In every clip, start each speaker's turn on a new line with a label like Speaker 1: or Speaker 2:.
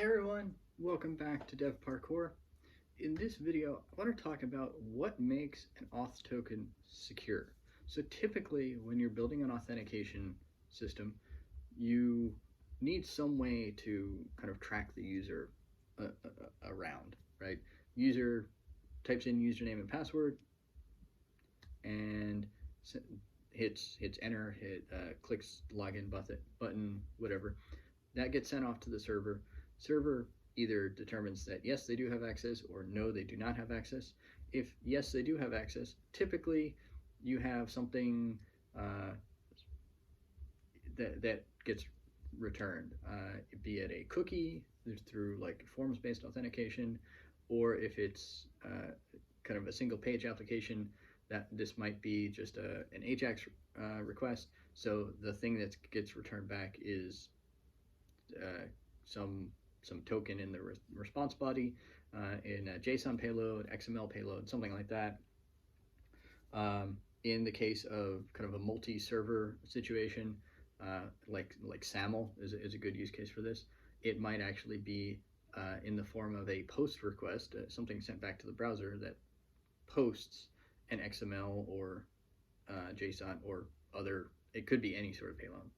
Speaker 1: Hey everyone, welcome back to Dev Parkour. In this video, I want to talk about what makes an auth token secure. So typically, when you're building an authentication system, you need some way to kind of track the user around, right? User types in username and password and hits enter, clicks login button, whatever. That gets sent off to the server. Server either determines that yes, they do have access, or no, they do not have access. If yes, they do have access, typically you have something that gets returned, be it a cookie through like forms-based authentication, or if it's kind of a single page application, that this might be just an AJAX request. So the thing that gets returned back is some token in the response body, in a JSON payload, XML payload, something like that. In the case of kind of a multi-server situation, like SAML is a good use case for this. It might actually be in the form of a post request, something sent back to the browser that posts an XML or JSON or other, it could be any sort of payload,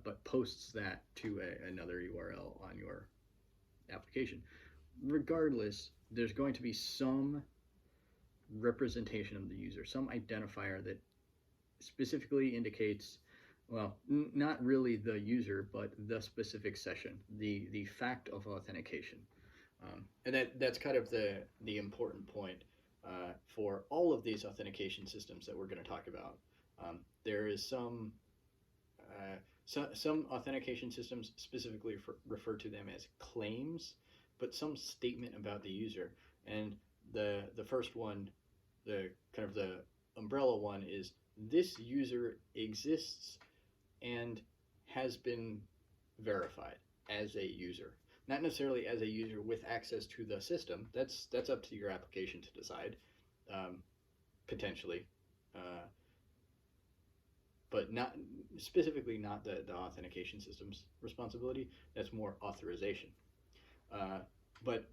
Speaker 1: but posts that to another URL on your application. Regardless, there's going to be some representation of the user, some identifier that specifically indicates, well, not really the user, but the specific session, the fact of authentication. And that's kind of the important point for all of these authentication systems that we're going to talk about. There is some authentication systems specifically refer to them as claims, but some statement about the user. And the first one, the kind of the umbrella one, is this user exists and has been verified as a user. Not necessarily as a user with access to the system. That's up to your application to decide, potentially. But not specifically not the authentication system's responsibility. That's more authorization. But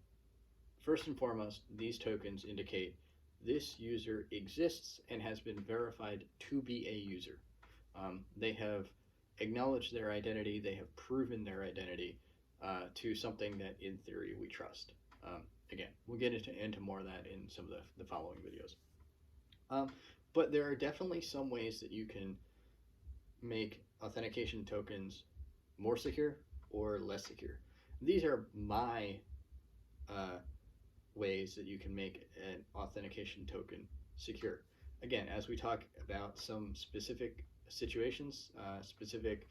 Speaker 1: first and foremost, these tokens indicate this user exists and has been verified to be a user. They have acknowledged their identity. They have proven their identity to something that, in theory, we trust. Again, we'll get into more of that in some of the following videos. But there are definitely some ways that you can make authentication tokens more secure or less secure. These are my ways that you can make an authentication token secure. Again, as we talk about some specific situations, specific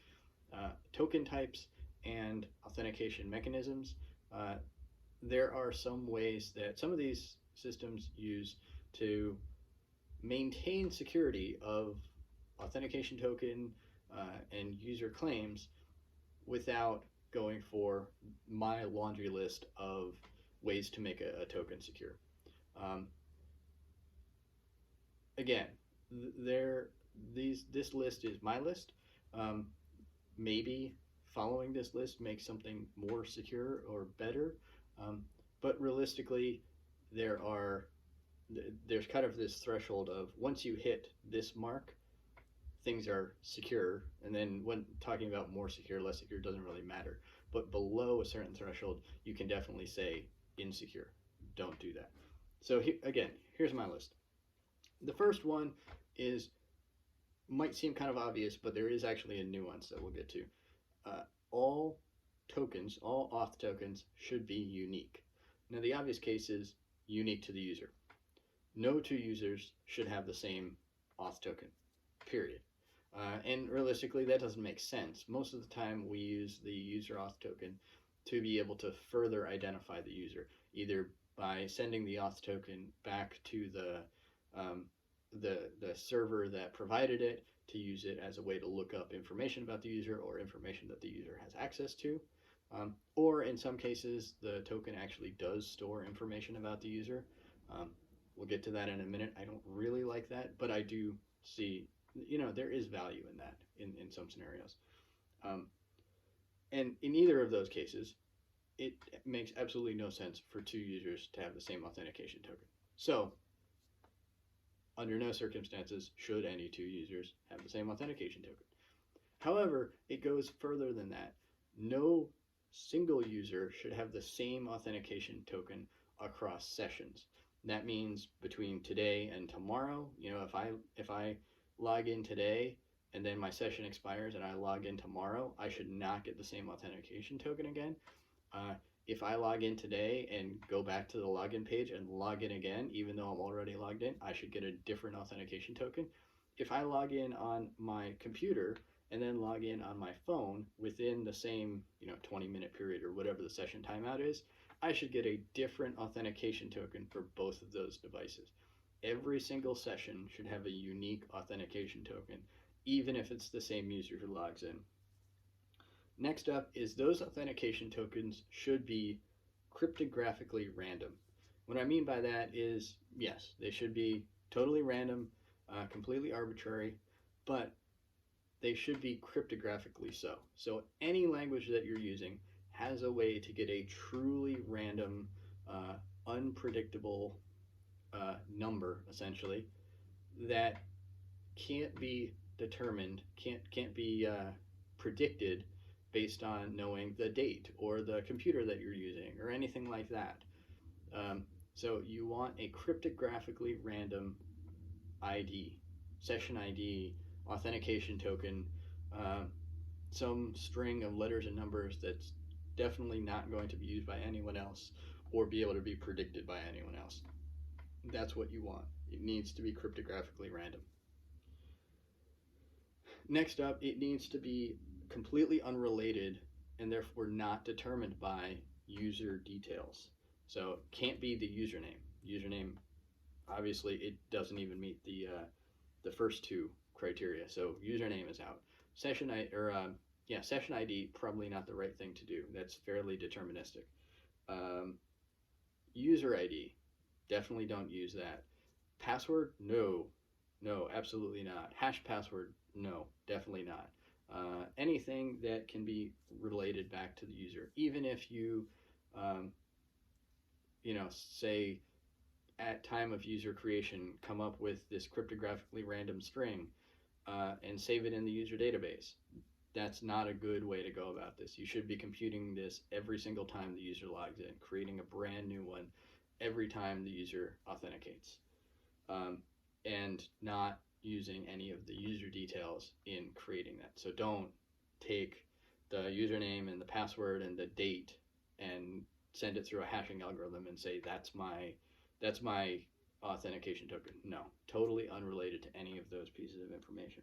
Speaker 1: token types, and authentication mechanisms, there are some ways that some of these systems use to maintain security of authentication token and user claims without going for my laundry list of ways to make a token secure. Again, this list is my list. Maybe following this list makes something more secure or better, but realistically, there's kind of this threshold of once you hit this mark, things are secure, and then when talking about more secure, less secure doesn't really matter. But below a certain threshold, you can definitely say insecure. Don't do that. So again, here's my list. The first one might seem kind of obvious, but there is actually a nuance that we'll get to. All tokens, all auth tokens, should be unique. Now, the obvious case is unique to the user. No two users should have the same auth token, period. And realistically, that doesn't make sense. Most of the time, we use the user auth token to be able to further identify the user, either by sending the auth token back to the server that provided it to use it as a way to look up information about the user or information that the user has access to. Or in some cases, the token actually does store information about the user. We'll get to that in a minute. I don't really like that, but I do see, there is value in that in some scenarios. And in either of those cases, it makes absolutely no sense for two users to have the same authentication token. So, under no circumstances should any two users have the same authentication token. However, it goes further than that. No single user should have the same authentication token across sessions. That means between today and tomorrow, if I log in today and then my session expires and I log in tomorrow, I should not get the same authentication token again. Uh, if I log in today and go back to the login page and log in again, even though I'm already logged in, I should get a different authentication token. If I log in on my computer and then log in on my phone within the same 20-minute period or whatever the session timeout is, I should get a different authentication token for both of those devices. Every single session should have a unique authentication token, even if it's the same user who logs in. Next up is those authentication tokens should be cryptographically random. What I mean by that is, yes, they should be totally random, completely arbitrary, but they should be cryptographically so. So any language that you're using has a way to get a truly random, unpredictable number, essentially, that can't be determined, can't be predicted based on knowing the date or the computer that you're using or anything like that. Um, so you want a cryptographically random ID, session ID, authentication token, uh, some string of letters and numbers that's definitely not going to be used by anyone else or be able to be predicted by anyone else. That's what you want. It needs to be cryptographically random. Next up, it needs to be completely unrelated and therefore not determined by user details. So it can't be the username. Username, obviously, it doesn't even meet the first two criteria. So username is out. Session ID, probably not the right thing to do. That's fairly deterministic. Um, User ID, definitely don't use that. Password, no, absolutely not. Hash password, no, definitely not. Anything that can be related back to the user, even if you, um, say at time of user creation, come up with this cryptographically random string and save it in the user database. That's not a good way to go about this. You should be computing this every single time the user logs in, creating a brand new one every time the user authenticates, and not using any of the user details in creating that. So don't take the username and the password and the date and send it through a hashing algorithm and say that's my authentication token. No, totally unrelated to any of those pieces of information.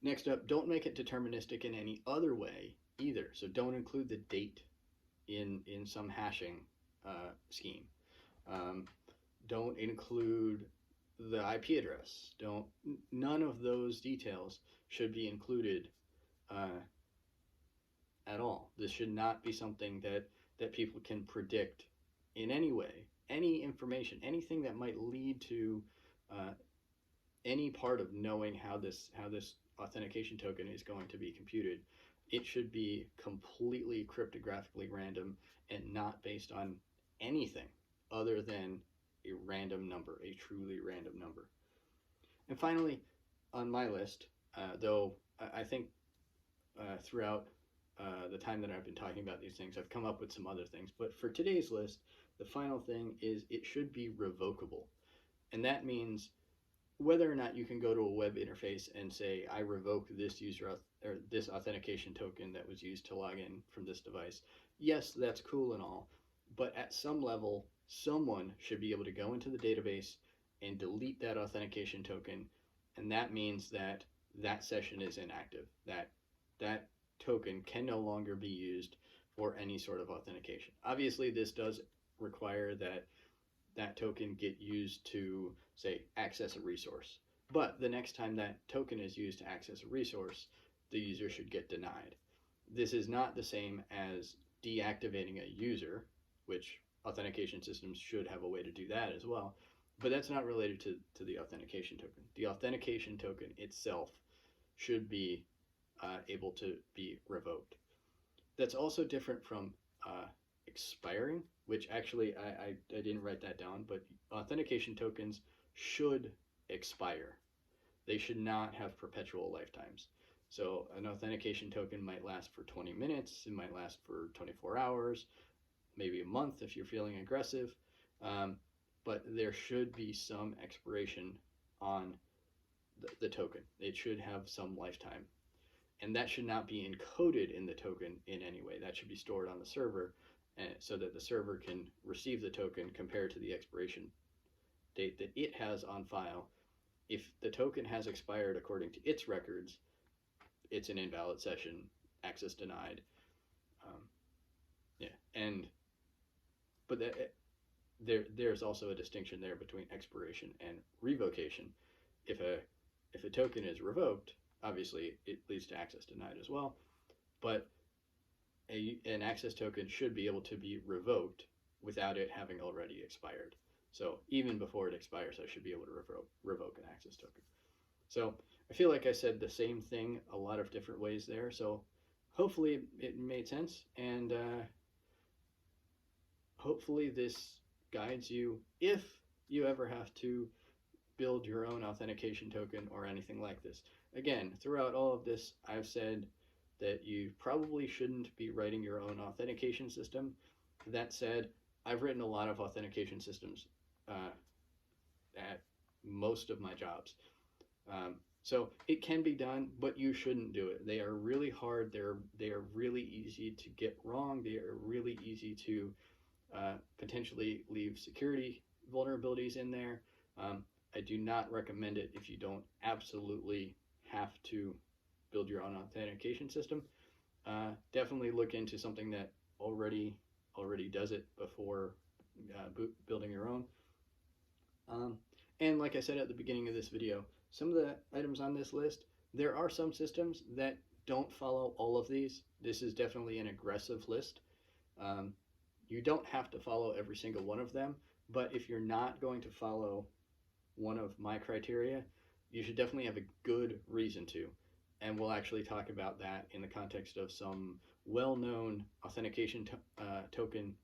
Speaker 1: Next up, don't make it deterministic in any other way either. So don't include the date in some hashing scheme. Don't include the IP address. None of those details should be included at all. This should not be something that people can predict in any way. Any information, anything that might lead to any part of knowing how this authentication token is going to be computed, it should be completely cryptographically random and not based on anything other than a random number, a truly random number. And finally, on my list, though I think throughout the time that I've been talking about these things, I've come up with some other things. But for today's list, the final thing is it should be revocable. And that means whether or not you can go to a web interface and say, I revoke this or this authentication token that was used to log in from this device. Yes, that's cool and all, but at some level, someone should be able to go into the database and delete that authentication token, and that means that that session is inactive. That token can no longer be used for any sort of authentication. Obviously, this does require that token get used to, say, access a resource. But the next time that token is used to access a resource, the user should get denied. This is not the same as deactivating a user, which authentication systems should have a way to do that as well. But that's not related to the authentication token. The authentication token itself should be able to be revoked. That's also different from expiring, which actually I didn't write that down, but authentication tokens should expire. They should not have perpetual lifetimes. So an authentication token might last for 20 minutes, it might last for 24 hours, maybe a month if you're feeling aggressive. Um, but there should be some expiration on the token. It should have some lifetime. And that should not be encoded in the token in any way. That should be stored on the server so that the server can receive the token compared to the expiration date that it has on file. If the token has expired according to its records, it's an invalid session, access denied. Yeah, and but there's also a distinction there between expiration and revocation. If a token is revoked, obviously it leads to access denied as well. But an access token should be able to be revoked without it having already expired. So even before it expires, I should be able to revoke an access token. So I feel like I said the same thing a lot of different ways there. So hopefully it made sense, and hopefully this guides you if you ever have to build your own authentication token or anything like this. Again, throughout all of this, I've said that you probably shouldn't be writing your own authentication system. That said, I've written a lot of authentication systems at most of my jobs. So it can be done, but you shouldn't do it. They are really hard. They are really easy to get wrong. They are really easy to potentially leave security vulnerabilities in there. I do not recommend it if you don't absolutely have to build your own authentication system. Definitely look into something that already does it before building your own. And like I said at the beginning of this video, some of the items on this list, there are some systems that don't follow all of these. This is definitely an aggressive list. You don't have to follow every single one of them, but if you're not going to follow one of my criteria, you should definitely have a good reason to. And we'll actually talk about that in the context of some well-known authentication token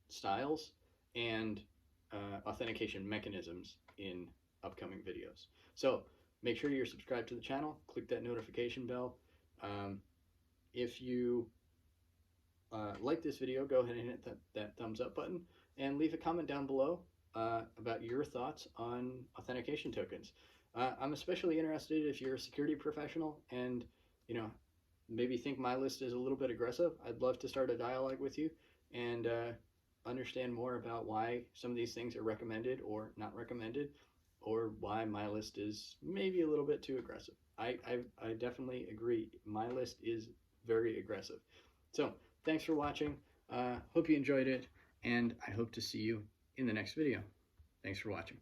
Speaker 1: styles and authentication mechanisms in upcoming videos. So make sure you're subscribed to the channel, click that notification bell. If you like this video, go ahead and hit that thumbs up button and leave a comment down below about your thoughts on authentication tokens. I'm especially interested if you're a security professional and maybe think my list is a little bit aggressive. I'd love to start a dialogue with you and understand more about why some of these things are recommended or not recommended, or why my list is maybe a little bit too aggressive. I definitely agree. My list is very aggressive. So thanks for watching. Hope you enjoyed it, and I hope to see you in the next video. Thanks for watching.